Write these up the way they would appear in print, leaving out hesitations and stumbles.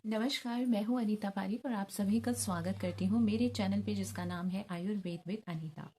नमस्कार, मैं हूँ अनीता पारीक और आप सभी का स्वागत करती हूँ मेरे चैनल पे जिसका नाम है आयुर्वेद विद अनीता।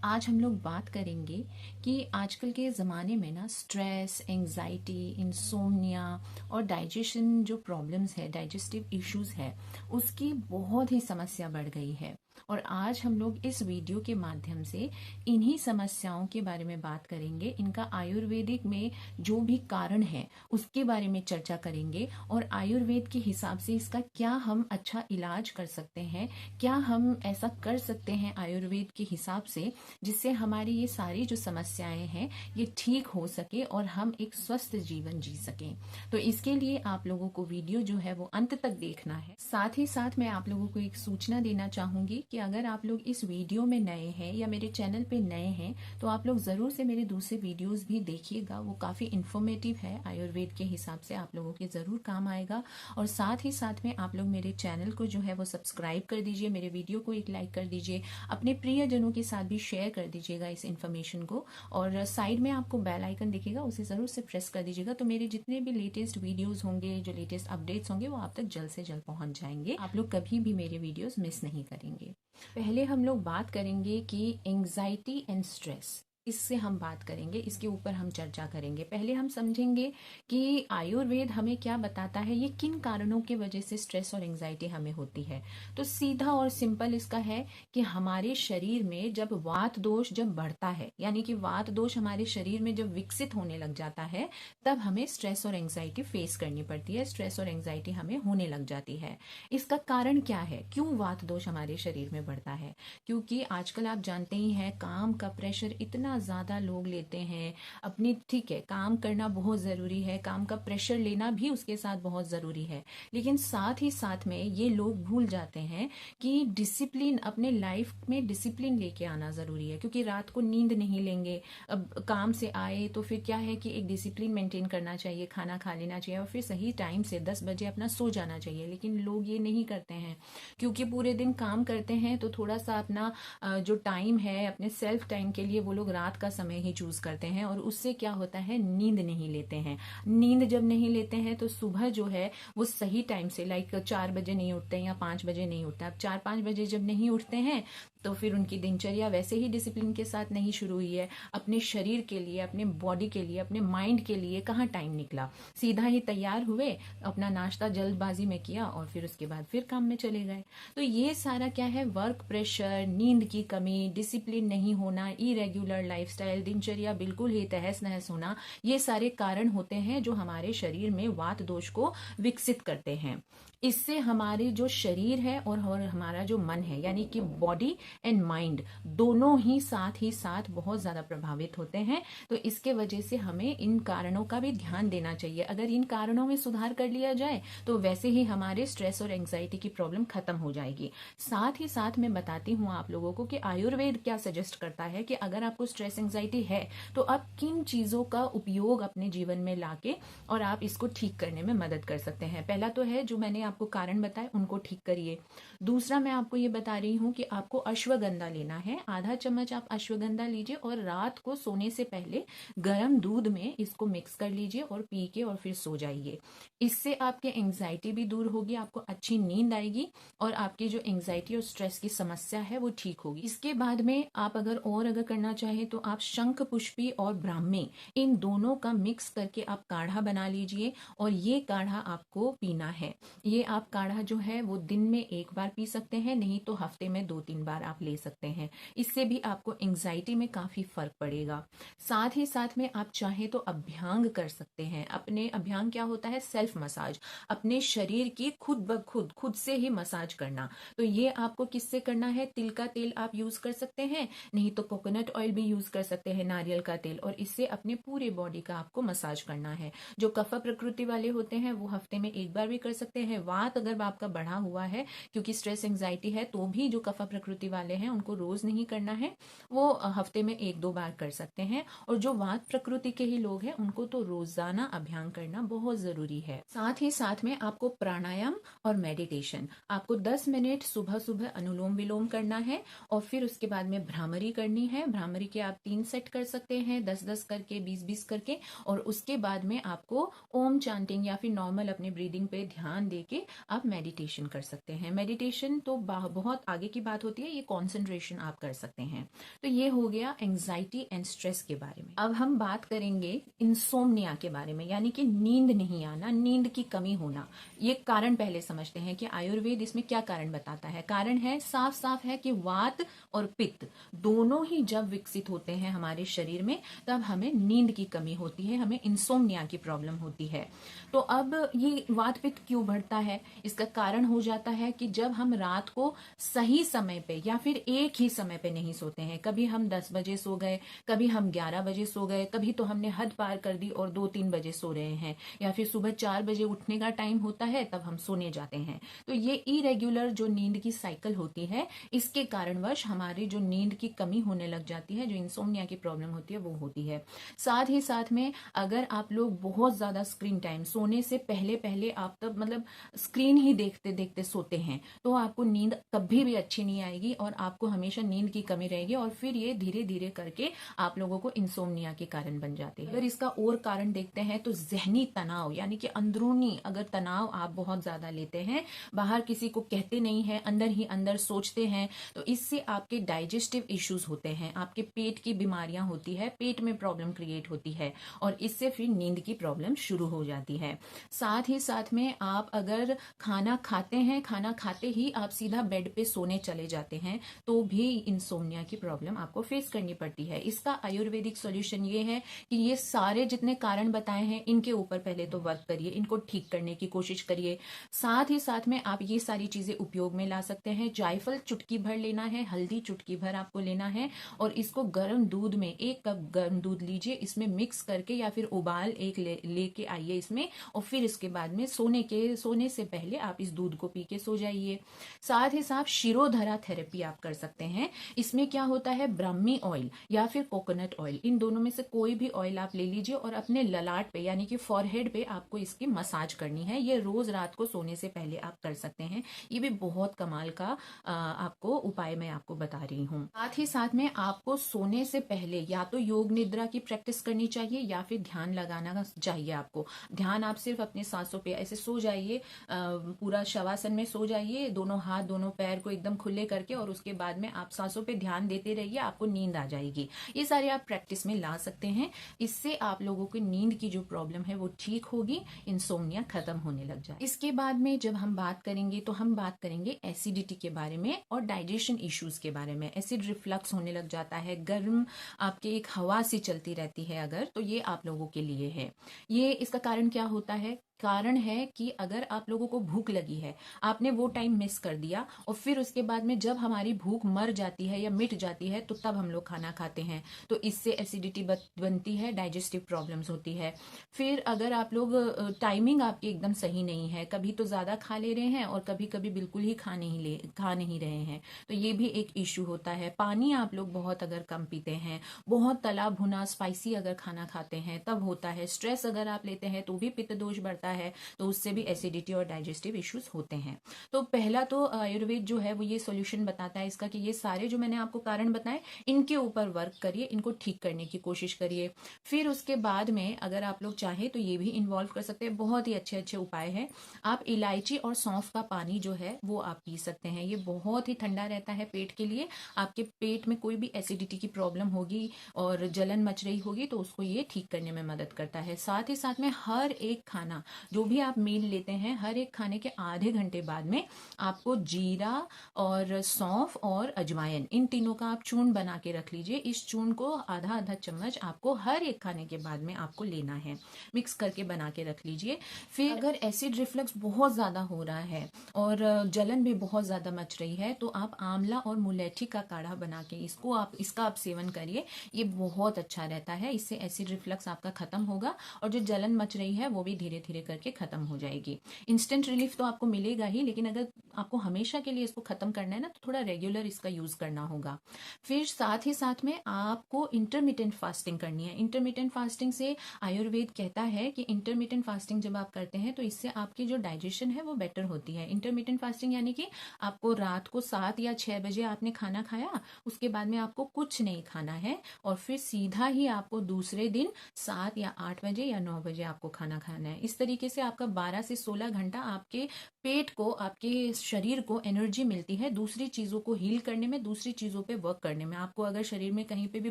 आज हम लोग बात करेंगे कि आजकल के ज़माने में ना स्ट्रेस, एंजाइटी, इंसोम्निया और डाइजेशन जो प्रॉब्लम्स है, डाइजेस्टिव इश्यूज है, उसकी बहुत ही समस्या बढ़ गई है। और आज हम लोग इस वीडियो के माध्यम से इन्हीं समस्याओं के बारे में बात करेंगे। इनका आयुर्वेदिक में जो भी कारण है उसके बारे में चर्चा करेंगे और आयुर्वेद के हिसाब से इसका क्या हम अच्छा इलाज कर सकते हैं, क्या हम ऐसा कर सकते हैं आयुर्वेद के हिसाब से जिससे हमारी ये सारी जो समस्याएं हैं ये ठीक हो सके और हम एक स्वस्थ जीवन जी सकें। तो इसके लिए आप लोगों को वीडियो जो है वो अंत तक देखना है। साथ ही साथ मैं आप लोगों को एक सूचना देना चाहूंगी कि अगर आप लोग इस वीडियो में नए हैं या मेरे चैनल पे नए हैं तो आप लोग जरूर से मेरे दूसरे वीडियोस भी देखिएगा। वो काफी इंफॉर्मेटिव है, आयुर्वेद के हिसाब से आप लोगों के जरूर काम आएगा। और साथ ही साथ में आप लोग मेरे चैनल को जो है वो सब्सक्राइब कर दीजिए, मेरे वीडियो को एक लाइक कर दीजिए, अपने प्रियजनों के साथ भी शेयर कर दीजिएगा इस इन्फॉर्मेशन को। और साइड में आपको बेल आइकन दिखेगा, उसे जरूर से प्रेस कर दीजिएगा, तो मेरे जितने भी लेटेस्ट वीडियोस होंगे, जो लेटेस्ट अपडेट्स होंगे, वो आप तक जल्द से जल्द पहुंच जाएंगे। आप लोग कभी भी मेरे वीडियोस मिस नहीं करेंगे। पहले हम लोग बात करेंगे कि एंजाइटी एंड स्ट्रेस, इससे हम बात करेंगे, इसके ऊपर हम चर्चा करेंगे। पहले हम समझेंगे कि आयुर्वेद हमें क्या बताता है, ये किन कारणों की वजह से स्ट्रेस और एंजाइटी हमें होती है। तो सीधा और सिंपल इसका है कि हमारे शरीर में जब वात दोष जब बढ़ता है, यानी कि वात दोष हमारे शरीर में जब विकसित होने लग जाता है, तब हमें स्ट्रेस और एंजाइटी फेस करनी पड़ती है, स्ट्रेस और एंजाइटी हमें होने लग जाती है। इसका कारण क्या है, क्यों वात दोष हमारे शरीर में बढ़ता है? क्योंकि आजकल आप जानते ही हैं काम का प्रेशर इतना ज्यादा लोग लेते हैं अपनी। ठीक है, काम करना बहुत जरूरी है, काम का प्रेशर लेना भी उसके साथ बहुत जरूरी है, लेकिन साथ ही साथ में ये लोग भूल जाते हैं कि डिसिप्लिन, अपने लाइफ में डिसिप्लिन लेके आना जरूरी है। क्योंकि रात को नींद नहीं लेंगे, अब काम से आए तो फिर क्या है कि एक डिसिप्लिन मेंटेन करना चाहिए, खाना खा लेना चाहिए और फिर सही टाइम से 10 बजे अपना सो जाना चाहिए। लेकिन लोग ये नहीं करते हैं, क्योंकि पूरे दिन काम करते हैं तो थोड़ा सा अपना जो टाइम है अपने सेल्फ टाइम के लिए वो लोग रात का समय ही चूज करते हैं। और उससे क्या होता है, नींद नहीं लेते हैं। नींद जब नहीं लेते हैं तो सुबह जो है वो सही टाइम से, लाइक 4 बजे नहीं उठते हैं या 5 बजे नहीं उठते। अब 4-5 बजे जब नहीं उठते हैं तो फिर उनकी दिनचर्या वैसे ही डिसिप्लिन के साथ नहीं शुरू हुई है। अपने शरीर के लिए, अपने बॉडी के लिए, अपने माइंड के लिए कहाँ टाइम निकला, सीधा ही तैयार हुए, अपना नाश्ता जल्दबाजी में किया और फिर उसके बाद फिर काम में चले गए। तो ये सारा क्या है, वर्क प्रेशर, नींद की कमी, डिसिप्लिन नहीं होना, इरेग्युलर लाइफस्टाइल, दिनचर्या बिल्कुल ही तहस नहस होना, ये सारे कारण होते हैं जो हमारे शरीर में वात दोष को विकसित करते हैं। इससे हमारे जो शरीर है और हमारा जो मन है, यानी कि बॉडी एंड माइंड, दोनों ही साथ बहुत ज्यादा प्रभावित होते हैं। तो इसके वजह से हमें इन कारणों का भी ध्यान देना चाहिए। अगर इन कारणों में सुधार कर लिया जाए तो वैसे ही हमारे स्ट्रेस और एंजाइटी की प्रॉब्लम खत्म हो जाएगी। साथ ही साथ मैं बताती हूँ आप लोगों को कि आयुर्वेद क्या सजेस्ट करता है कि अगर आपको स्ट्रेस एंजाइटी है तो आप किन चीजों का उपयोग अपने जीवन में लाके और आप इसको ठीक करने में मदद कर सकते हैं। पहला तो है जो मैंने आपको कारण बताए उनको ठीक करिए। दूसरा मैं आपको ये बता रही हूँ कि आपको अश्वगंधा लेना है। आधा चम्मच आप अश्वगंधा लीजिए और रात को सोने से पहले गर्म दूध में इसको मिक्स कर लीजिए और पी के और फिर सो जाइए। इससे आपके एंजाइटी भी दूर होगी, आपको अच्छी नींद आएगी और आपकी जो एंजाइटी और स्ट्रेस की समस्या है वो ठीक होगी। इसके बाद में आप अगर करना चाहें तो आप शंख पुष्पी और ब्राह्मी, इन दोनों का मिक्स करके आप काढ़ा बना लीजिए और ये काढ़ा आपको पीना है। ये आप काढ़ा जो है वो दिन में एक बार पी सकते हैं, नहीं तो हफ्ते में 2-3 बार आप ले सकते हैं। इससे भी आपको एंजाइटी में काफी फर्क पड़ेगा। साथ ही साथ में आप चाहे तो अभ्यांग कर सकते हैं। अपने अभ्यांग क्या होता है, सेल्फ मसाज, अपने शरीर की खुद से ही मसाज करना। तो ये आपको किससे करना है, तिल का तेल आप यूज कर सकते हैं, नहीं तो कोकोनट ऑयल भी यूज कर सकते हैं, नारियल का तेल, और इससे अपने पूरे बॉडी का आपको मसाज करना है। जो कफ प्रकृति वाले होते हैं वो हफ्ते में एक बार भी कर सकते हैं। वात अगर आपका बढ़ा हुआ है, क्योंकि स्ट्रेस एंजाइटी है, तो भी जो कफ प्रकृति वाले हैं उनको रोज नहीं करना है, वो हफ्ते में 1-2 बार कर सकते हैं। और जो वात प्रकृति के ही लोग हैं उनको तो रोजाना अभ्यांग करना बहुत जरूरी है। साथ ही साथ में आपको प्राणायाम और मेडिटेशन, आपको 10 मिनट सुबह सुबह अनुलोम विलोम करना है और फिर उसके बाद में भ्रामरी करनी है। भ्रामरी की आप 3 सेट कर सकते हैं, 10-10 करके, 20-20 करके, और उसके बाद में आपको ओम चांटिंग या फिर नॉर्मल अपने ब्रीदिंग पे ध्यान देके आप मेडिटेशन कर सकते हैं। मेडिटेशन तो बहुत आगे की बात होती है, ये कॉन्सेंट्रेशन आप कर सकते हैं। तो ये हो गया एंजाइटी एंड स्ट्रेस के बारे में। अब हम बात करेंगे इंसोम्निया के बारे में, यानी कि नींद नहीं आना, नींद की कमी होना। ये कारण पहले समझते हैं कि आयुर्वेद इसमें क्या कारण बताता है। कारण है, साफ साफ है कि वात और पित्त दोनों ही जब विकसित होते हैं हमारे शरीर में, तब हमें नींद की कमी होती है, हमें इंसोम्निया की प्रॉब्लम होती है। तो अब ये वात पित्त क्यों बढ़ता है, इसका कारण हो जाता है कि जब हम रात को सही समय पे या फिर एक ही समय पे नहीं सोते हैं। कभी हम 10 बजे सो गए, कभी हम 11 बजे सो गए, कभी तो हमने हद पार कर दी और 2-3 बजे सो रहे हैं, या फिर सुबह 4 बजे उठने का टाइम होता है तब हम सोने जाते हैं। तो ये इरेग्युलर जो नींद की साइकिल होती है, इसके कारणवश हमारी जो नींद की कमी होने लग जाती है, जो इंसोम्निया की प्रॉब्लम होती है वो होती है। साथ ही साथ में अगर आप लोग बहुत ज्यादा स्क्रीन टाइम, सोने से पहले पहले आप तब मतलब स्क्रीन ही देखते देखते सोते हैं, तो आपको नींद कभी भी अच्छी नहीं आएगी और आपको हमेशा नींद की कमी रहेगी, और फिर ये धीरे धीरे करके आप लोगों को इंसोम्निया के कारण बन जाते हैं। अगर इसका और कारण देखते हैं तो जहनी तनाव, यानी कि अंदरूनी अगर तनाव आप बहुत ज्यादा लेते हैं, बाहर किसी को कहते नहीं है, अंदर ही अंदर सोचते हैं, तो इससे आपके डाइजेस्टिव इश्यूज होते हैं, आपके पेट की बीमारियां होती है, पेट में प्रॉब्लम क्रिएट होती है, और इससे फिर नींद की प्रॉब्लम शुरू हो जाती है। साथ ही साथ में आप अगर खाना खाते हैं, खाना खाते ही आप सीधा बेड पे सोने चले जाते हैं, तो भी इंसोम्निया की प्रॉब्लम आपको फेस करनी पड़ती है। इसका आयुर्वेदिक सॉल्यूशन ये है कि ये सारे जितने कारण बताए हैं, इनके ऊपर पहले तो वर्क करिए, इनको ठीक करने की कोशिश करिए। साथ ही साथ में आप ये सारी चीजें उपयोग में ला सकते हैं। जायफल चुटकी भर लेना है, हल्दी चुटकी भर आपको लेना है, और इसको गर्म दूध में 1 कप गर्म दूध लीजिए, इसमें मिक्स करके या फिर उबाल एक लेके आइए इसमें, और फिर इसके बाद में सोने से पहले आप इस दूध को पी के सो जाइए। साथ ही साथ शिरोधरा थेरेपी आप कर सकते हैं। इसमें क्या होता है, ब्राह्मी ऑयल या फिर कोकोनट ऑयल, इन दोनों में से कोई भी ऑयल आप ले लीजिए, और अपने ललाट पे यानी कि फॉरहेड पे आपको इसकी मसाज करनी है। ये रोज रात को सोने से पहले आप कर सकते हैं। ये भी बहुत कमाल का आपको उपाय मैं आपको बता रही हूँ। साथ ही साथ में आपको सोने से पहले या तो योग निद्रा की प्रैक्टिस करनी चाहिए या फिर ध्यान लगाना चाहिए। आपको ध्यान, आप सिर्फ अपने सांसों पे ऐसे सो जाइए, पूरा शवासन में सो जाइए, दोनों हाथ दोनों पैर को एकदम खुले करके, और उसके बाद में आप सांसों पे ध्यान देते रहिए, आपको नींद आ जाएगी। ये सारे आप प्रैक्टिस में ला सकते हैं। इससे आप लोगों की नींद की जो प्रॉब्लम है वो ठीक होगी, इंसोम्निया खत्म होने लग जाए। इसके बाद में जब हम बात करेंगे तो हम बात करेंगे एसिडिटी के बारे में और डाइजेशन इश्यूज के बारे में। एसिड रिफ्लक्स होने लग जाता है, गर्म आपके एक हवा सी चलती रहती है अगर, तो ये आप लोगों के लिए है। ये इसका कारण क्या होता है, कारण है कि अगर आप लोगों को भूख लगी है, आपने वो टाइम मिस कर दिया, और फिर उसके बाद में जब हमारी भूख मर जाती है या मिट जाती है, तो तब हम लोग खाना खाते हैं, तो इससे एसिडिटी बनती है, डाइजेस्टिव प्रॉब्लम्स होती है। फिर अगर आप लोग टाइमिंग आपकी एकदम सही नहीं है, कभी तो ज्यादा खा ले रहे हैं और कभी कभी बिल्कुल ही खा नहीं रहे हैं, तो ये भी एक इश्यू होता है। पानी आप लोग बहुत अगर कम पीते हैं, बहुत तला भुना स्पाइसी अगर खाना खाते हैं, तब होता है। स्ट्रेस अगर आप लेते हैं तो भी पित्त दोष बढ़ता है, तो उससे भी एसिडिटी और डाइजेस्टिव इश्यूज होते हैं। तो पहला तो आयुर्वेद जो है वो ये सॉल्यूशन बताता है इसका कि ये सारे जो मैंने आपको कारण बताए, इनके ऊपर वर्क करिए, इनको ठीक करने की कोशिश करिए। फिर उसके बाद में अगर आप लोग चाहे तो ये भी इन्वॉल्व कर सकते हैं, बहुत ही अच्छे अच्छे उपाय हैं। आप इलायची और सौंफ का पानी जो है वो आप पी सकते हैं, ये बहुत ही ठंडा रहता है पेट के लिए। आपके पेट में कोई भी एसिडिटी की प्रॉब्लम होगी और जलन मच रही होगी, तो उसको ये ठीक करने में मदद करता है। साथ ही साथ में हर एक खाना, जो भी आप मील लेते हैं, हर एक खाने के आधे घंटे बाद में आपको जीरा और सौंफ और अजवाइन, इन तीनों का आप चूर्ण बना के रख लीजिए। इस चूर्ण को आधा आधा चम्मच आपको हर एक खाने के बाद में आपको लेना है, मिक्स करके बना के रख लीजिए। फिर अगर एसिड रिफ्लक्स बहुत ज्यादा हो रहा है और जलन भी बहुत ज्यादा मच रही है, तो आप आंवला और मुलैठी का काढ़ा बना के इसका आप सेवन करिए। ये बहुत अच्छा रहता है, इससे एसिड रिफ्लक्स आपका खत्म होगा और जो जलन मच रही है वो भी धीरे धीरे करके खत्म हो जाएगी। इंस्टेंट रिलीफ तो आपको मिलेगा ही, लेकिन अगर आपको हमेशा के लिए इसको खत्म करना है ना, तो थोड़ा रेगुलर इसका यूज करना होगा। फिर साथ ही साथ में आपको इंटरमिटेंट फास्टिंग करनी है। इंटरमिटेंट फास्टिंग से आयुर्वेद कहता है कि इंटरमिटेंट फास्टिंग जब आप करते हैं तो इससे आपकी जो डाइजेशन है वो बेटर होती है। इंटरमिटेंट फास्टिंग यानी कि आपको रात को 7 या 6 बजे आपने खाना खाया, उसके बाद में आपको कुछ नहीं खाना है, और फिर सीधा ही आपको दूसरे दिन 7 या 8 बजे या 9 बजे आपको खाना खाना है। इस तरीके से आपका 12 से 16 घंटा आपके पेट को, आपके शरीर को एनर्जी मिलती है दूसरी चीजों को हील करने में, दूसरी चीजों पे वर्क करने में। आपको अगर शरीर में कहीं पे भी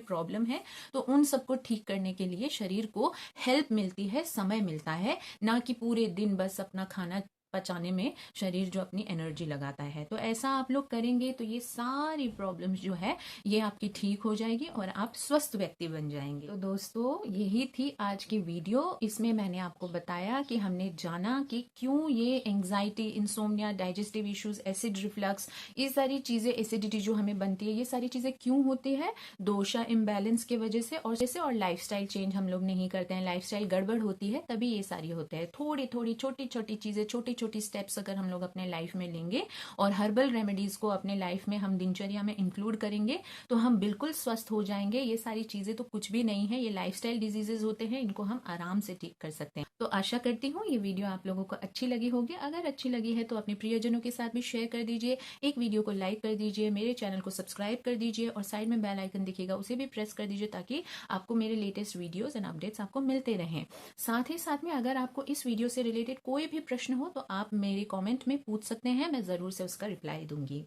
प्रॉब्लम है तो उन सबको ठीक करने के लिए शरीर को हेल्प मिलती है, समय मिलता है, ना कि पूरे दिन बस अपना खाना पचाने में शरीर जो अपनी एनर्जी लगाता है। तो ऐसा आप लोग करेंगे तो ये सारी प्रॉब्लम्स जो है ये आपकी ठीक हो जाएगी और आप स्वस्थ व्यक्ति बन जाएंगे। तो दोस्तों यही थी आज की वीडियो। इसमें मैंने आपको बताया कि हमने जाना कि क्यों ये anxiety, insomnia, digestive issues, acid reflux, ये सारी चीजें, एसिडिटी जो हमें बनती है, ये सारी चीजें क्यों होती है, दोषा इम्बैलेंस की वजह से, और लाइफस्टाइल चेंज हम लोग नहीं करते हैं, लाइफस्टाइल गड़बड़ होती है, तभी ये सारी होते हैं। थोड़ी थोड़ी छोटी छोटी चीजें, छोटी छोटी स्टेप्स अगर हम लोग अपने लाइफ में लेंगे और हर्बल रेमेडीज को अपने लाइफ में हम दिनचर्या में इंक्लूड करेंगे तो हम बिल्कुल स्वस्थ हो जाएंगे। ये सारी चीजें तो कुछ भी नहीं है, ये लाइफस्टाइल डिजीजेज होते हैं, इनको हम आराम से ठीक कर सकते हैं। तो आशा करती हूँ ये वीडियो आप लोगों को अच्छी लगी होगी। अगर अच्छी लगी है तो अपने प्रियजनों के साथ भी शेयर कर दीजिए, एक वीडियो को लाइक कर दीजिए, मेरे चैनल को सब्सक्राइब कर दीजिए और साइड में बेल आइकन दिखेगा उसे भी प्रेस कर दीजिए ताकि आपको मेरे लेटेस्ट वीडियोस एंड अपडेट्स आपको मिलते रहें। साथ ही साथ में अगर आपको इस वीडियो से रिलेटेड कोई भी प्रश्न हो तो आप मेरे कमेंट में पूछ सकते हैं, मैं जरूर से उसका रिप्लाई दूंगी।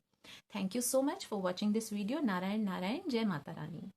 Thank you so much for watching this video. Narayan Narayan, जय माता रानी।